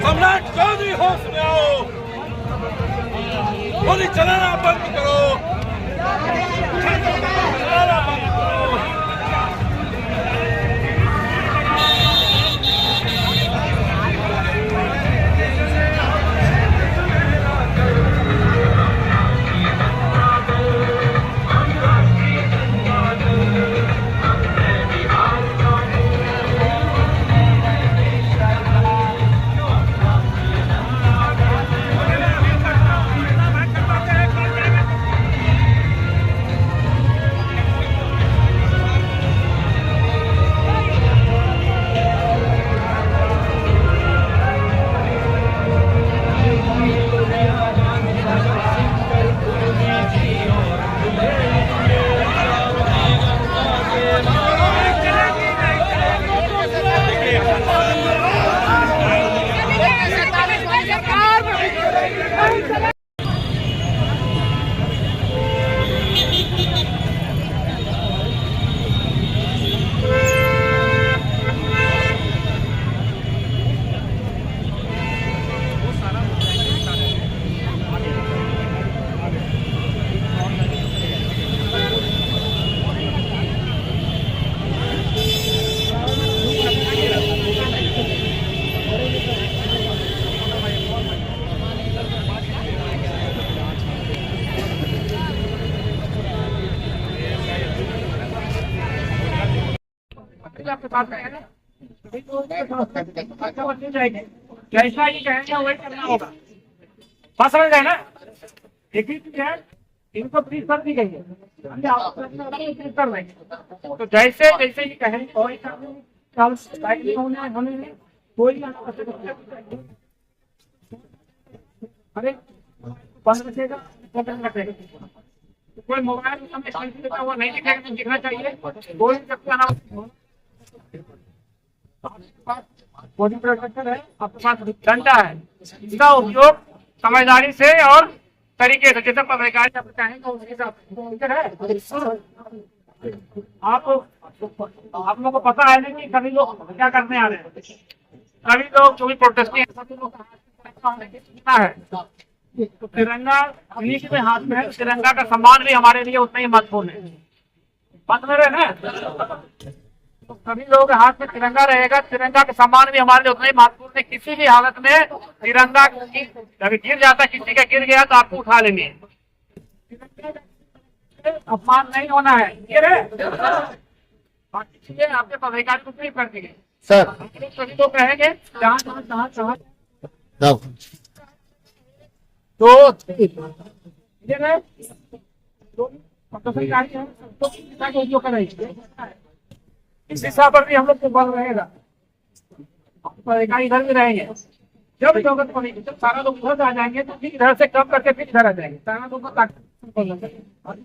सम्राट चौधरी होश में आओ, गोली चलाना बंद करो, चलाना बंद करो। आपके पास है ना, जैसा ही कहेंगे वही करना होगा। बात समझ गए ना? एक ही चीज है, इनको फ्रीज कर दी गई है, कर देंगे। तो जैसे जैसे ही कहेंगे वही होने कोई अरे बंद रखेगा, कोई मोबाइल वो नहीं दिखेगा, दिखना चाहिए। कोई बॉडी प्रोटेक्टर है, आपके पास डंडा है, इसका उपयोग समझदारी से और तरीके से, जैसे पत्रकार चाहेंगे उस हिसाब से। आप लोगों को पता है ना कि सभी लोग क्या करने आ रहे हैं, सभी लोग जो भी प्रोटेस्टिंग है सभी लोग है, तो तिरंगा उन्हीं के हाथ में है। तिरंगा का सम्मान भी हमारे लिए उतना ही महत्वपूर्ण है। बात में रहे ना, तो सभी लोगों के हाथ में तिरंगा रहेगा, तिरंगा का सम्मान भी हमारे लिए उतना ही महत्वपूर्ण है। किसी भी हालत में तिरंगा अगर गिर जाता, किसी का गिर गया तो आपको उठा लेंगे, अपमान नहीं होना है। ये बाकी चीजें आपके पदाधिकारी को नहीं कर दिए सर, सभी लोग कहेंगे जहाँ इस दिशा पर भी हम लोग को बल रहेगा, अधिकारी इधर भी रहेंगे। जब जरूरत पड़ेगी, जब सारा लोग उधर आ जाएंगे तो फिर इधर से कम करके फिर इधर आ जाएंगे, सारा लोग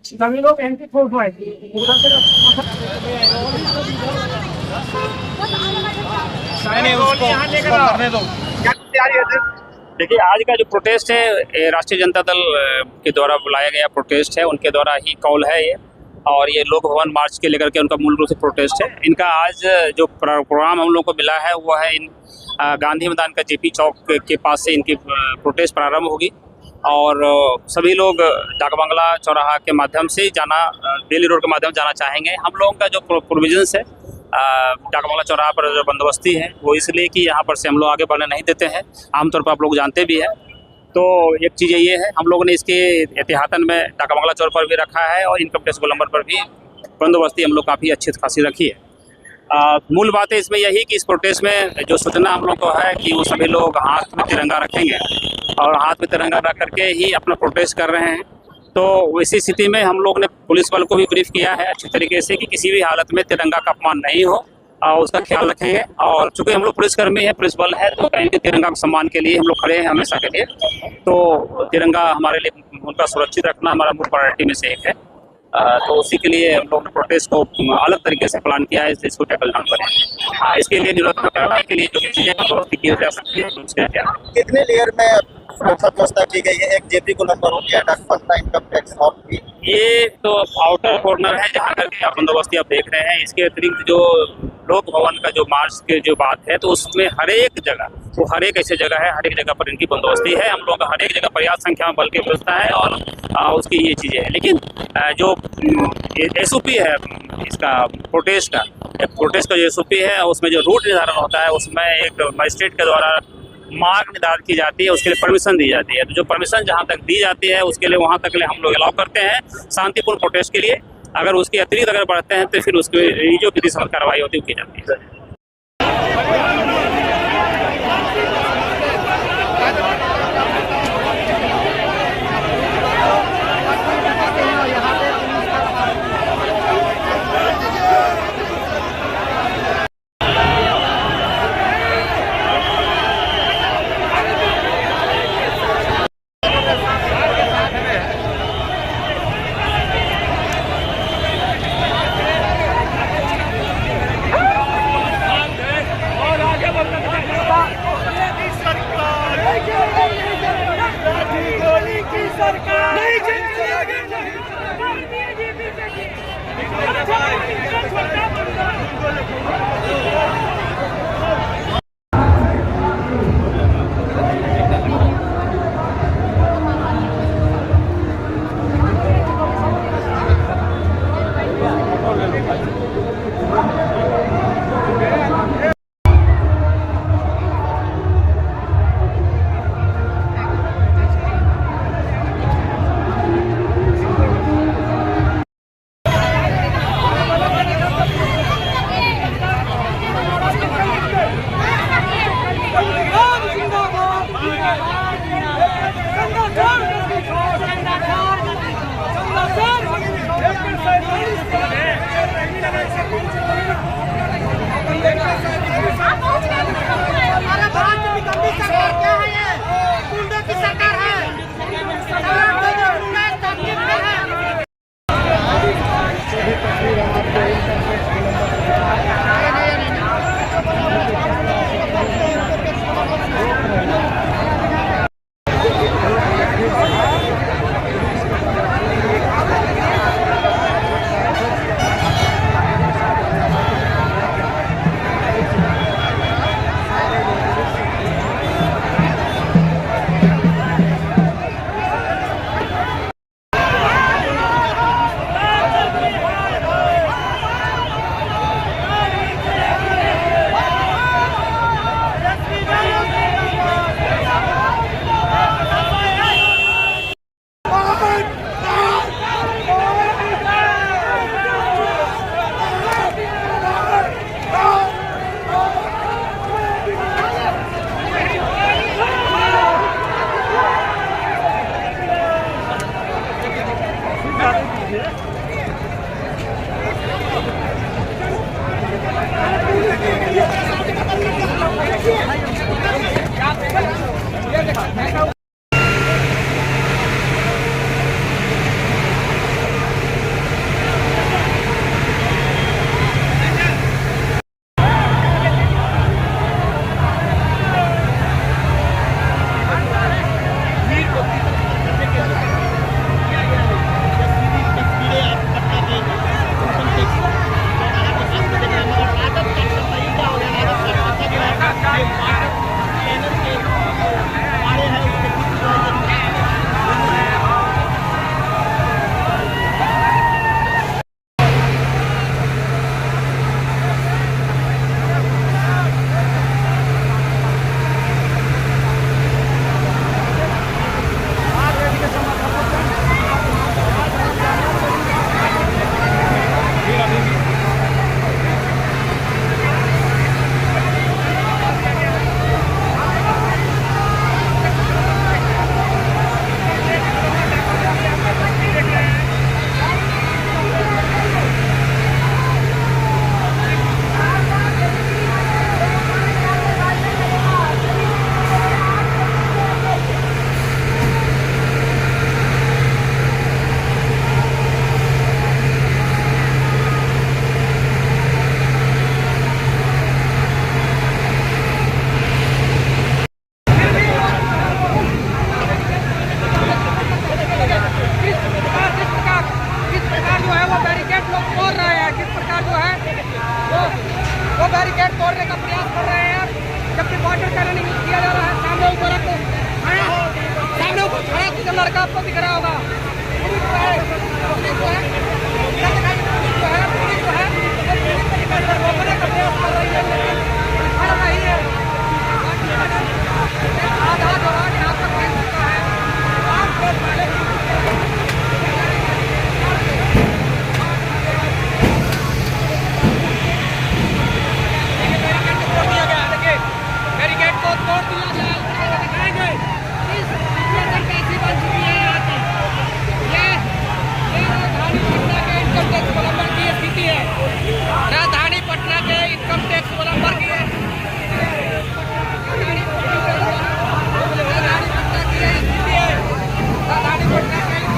सभी लोग एंटी फोर्स आएंगे उधर से। देखिए, आज का जो प्रोटेस्ट है राष्ट्रीय जनता दल के द्वारा बुलाया गया प्रोटेस्ट है, उनके द्वारा ही कॉल है ये, और ये लोक भवन मार्च के लेकर के उनका मूल रूप से प्रोटेस्ट है। इनका आज जो प्रोग्राम हम लोग को मिला है वो है इन गांधी मैदान का जेपी चौक के पास से इनकी प्रोटेस्ट प्रारंभ होगी, और सभी लोग डाकबंगला चौराहा के माध्यम से जाना, दिल्ली रोड के माध्यम से जाना चाहेंगे। हम लोगों का जो प्रोविजंस है डाकबंगला चौराहा पर जो बंदोबस्ती है वो इसलिए कि यहाँ पर से हम लोग आगे बढ़ने नहीं देते हैं, आमतौर पर आप लोग जानते भी हैं। तो एक चीज़ ये है, हम लोगों ने इसके एहतियातन में डाकबंगला चौक पर भी रखा है और इनकम टैक्स गोलंबर पर भी बंदोबस्ती हम लोग काफ़ी अच्छी खासी रखी है। मूल बात है इसमें यही कि इस प्रोटेस्ट में जो सूचना हम लोग को है कि वो सभी लोग हाथ में तिरंगा रखेंगे और हाथ में तिरंगा रख करके ही अपना प्रोटेस्ट कर रहे हैं। तो इसी स्थिति में हम लोग ने पुलिस बल को भी ब्रीफ किया है अच्छी तरीके से कि किसी भी हालत में तिरंगा का अपमान नहीं हो और उसका ख्याल रखेंगे। और चूंकि हम लोग पुलिसकर्मी है, पुलिस बल है, तो कहीं तिरंगा के सम्मान के लिए हम लोग खड़े हैं हमेशा के लिए। तो तिरंगा हमारे लिए उनका सुरक्षित रखना हमारा मूल प्रायोरिटी में से एक है। तो उसी के लिए हम लोग ने प्रोटेस्ट को अलग तरीके से प्लान किया है, इसको टैकल डाउन करें। इसके लिए निरोधक कार्रवाई के लिए जो भी चीजें व्यवस्थित की जा सकती है उसके क्या कितने लेयर में सुरक्षा व्यवस्था की गई है? एक जेपी को नंबर हो गया, डाकपंथा, इनकम टैक्स और भी। ये तो आउटर कॉर्नर है जहाँ करके आप बंदोबस्ती आप देख रहे हैं। इसके अतिरिक्त जो लोक भवन का जो मार्च की जो बात है, तो उसमें हर एक जगह, वो हर एक ऐसी जगह है, हर एक जगह पर इनकी बंदोबस्ती है। हम लोग हर एक जगह पर्याप्त संख्या में बल की व्यवस्था है और उसकी ये चीज़ें हैं। लेकिन जो SOP है इसका प्रोटेस्ट का जो SOP है, उसमें जो रूट निर्धारण होता है, उसमें एक मजिस्ट्रेट के द्वारा मार्ग निर्धारित की जाती है, उसके लिए परमिशन दी जाती है। तो जो परमिशन जहाँ तक दी जाती है उसके लिए वहाँ तक ले हम लोग अलाउ करते हैं शांतिपूर्ण प्रोटेस्ट के लिए। अगर उसके अतिरिक्त अगर बढ़ते हैं तो फिर उसकी जो विधि सम्मत कार्रवाई होती है की जाती है। कैमरा नहीं यूज किया जा रहा है। सामने ऊपर आपको खड़ा, सामने ऊपर खड़ा जो लड़का आपको दिख रहा होगा, वो भी जो है